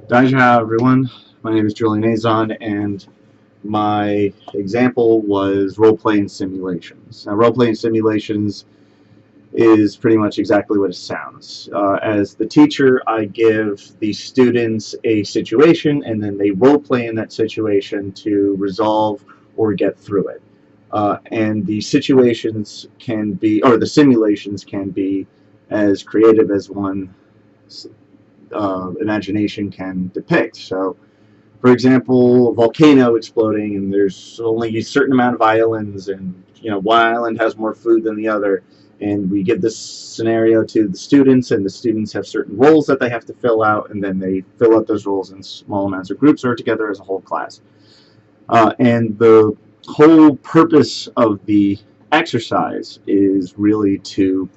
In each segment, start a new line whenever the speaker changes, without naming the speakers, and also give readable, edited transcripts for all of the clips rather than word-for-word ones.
Daija, everyone. My name is Julian Azon, and my example was role-playing simulations. Now, role-playing simulations is pretty much exactly what it sounds. As the teacher, I give the students a situation, and then they role-play in that situation to resolve or get through it. And the situations can be, or the simulations can be as creative as one imagination can depict. So, for example, a volcano exploding, and there's only a certain amount of islands, and one island has more food than the other. And we give this scenario to the students, and the students have certain roles that they have to fill out, and then they fill out those roles in small amounts of groups or together as a whole class. And the whole purpose of the exercise is really to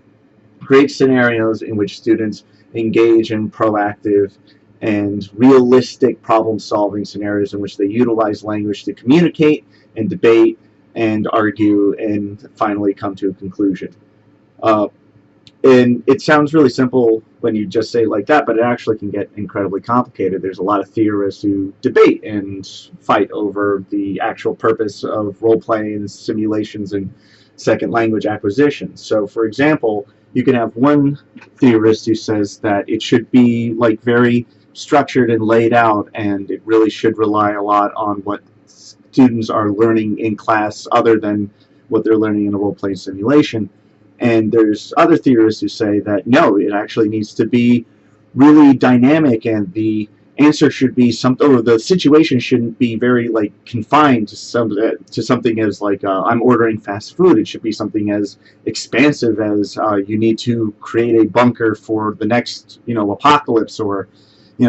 create scenarios in which students engage in proactive and realistic problem-solving scenarios in which they utilize language to communicate and debate and argue and finally come to a conclusion. And it sounds really simple when you just say it like that, but it actually can get incredibly complicated. There's a lot of theorists who debate and fight over the actual purpose of role-playing, simulations, and second language acquisition. So, for example, you can have one theorist who says that it should be like very structured and laid out, and it really should rely a lot on what students are learning in class other than what they're learning in a role-playing simulation. And there's other theorists who say that no, it actually needs to be really dynamic, and the answer should be something, or the situation shouldn't be very confined to something as I'm ordering fast food. It should be something as expansive as you need to create a bunker for the next apocalypse, or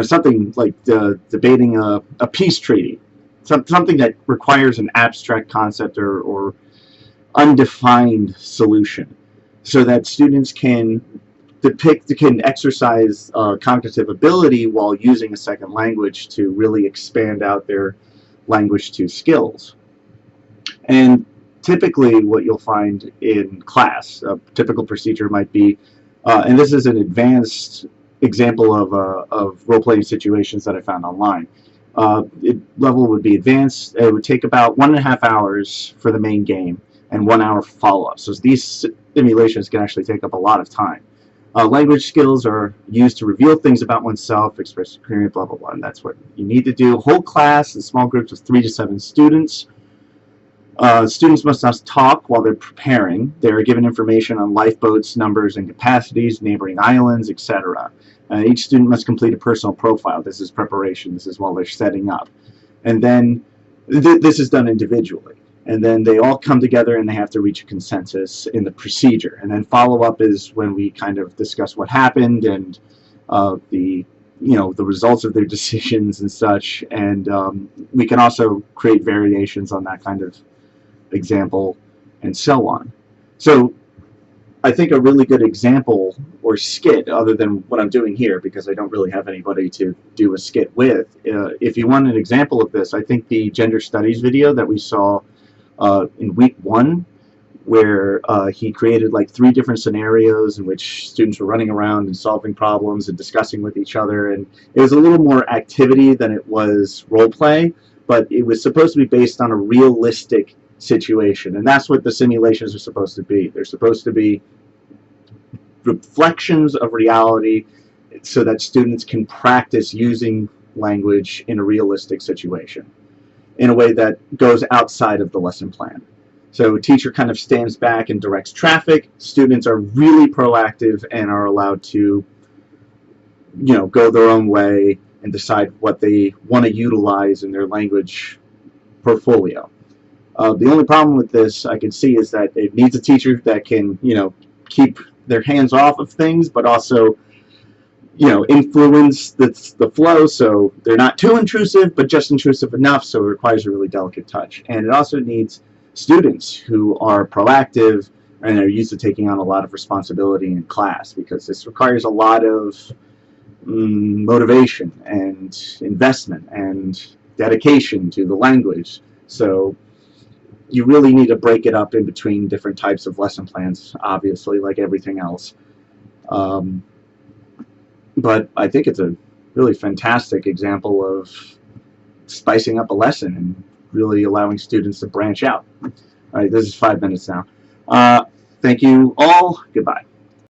something like debating a peace treaty, something that requires an abstract concept or undefined solution, so that students can exercise cognitive ability while using a second language to really expand out their language to skills. And typically what you'll find in class, a typical procedure might be, and this is an advanced example of role-playing situations that I found online. Level would be advanced. It would take about 1.5 hours for the main game and 1 hour follow-up. So these simulations can actually take up a lot of time. Language skills are used to reveal things about oneself, express experience, blah, blah, blah, and that's what you need to do. Whole class in small groups of 3 to 7 students. Students must not talk while they're preparing. They are given information on lifeboats, numbers, and capacities, neighboring islands, etc. Each student must complete a personal profile. This is preparation. This is while they're setting up. And then this is done individually. And then they all come together and they have to reach a consensus in the procedure. And then follow-up is when we kind of discuss what happened and the results of their decisions and such. And we can also create variations on that kind of example and so on. So I think a really good example or skit, other than what I'm doing here, because I don't really have anybody to do a skit with, if you want an example of this, I think the gender studies video that we saw in week 1, where he created 3 different scenarios in which students were running around and solving problems and discussing with each other, and it was a little more activity than it was role play, but it was supposed to be based on a realistic situation, and that's what the simulations are supposed to be. They're supposed to be reflections of reality so that students can practice using language in a realistic situation in a way that goes outside of the lesson plan. So a teacher kind of stands back and directs traffic. Students are really proactive and are allowed to go their own way and decide what they want to utilize in their language portfolio. The only problem with this I can see is that it needs a teacher that can keep their hands off of things, but also influence the flow, so they're not too intrusive, but just intrusive enough, so it requires a really delicate touch. And it also needs students who are proactive and are used to taking on a lot of responsibility in class, because this requires a lot of motivation and investment and dedication to the language. So you really need to break it up in between different types of lesson plans, obviously, like everything else. But I think it's a really fantastic example of spicing up a lesson and really allowing students to branch out. All right, this is 5 minutes now. Thank you all. Goodbye.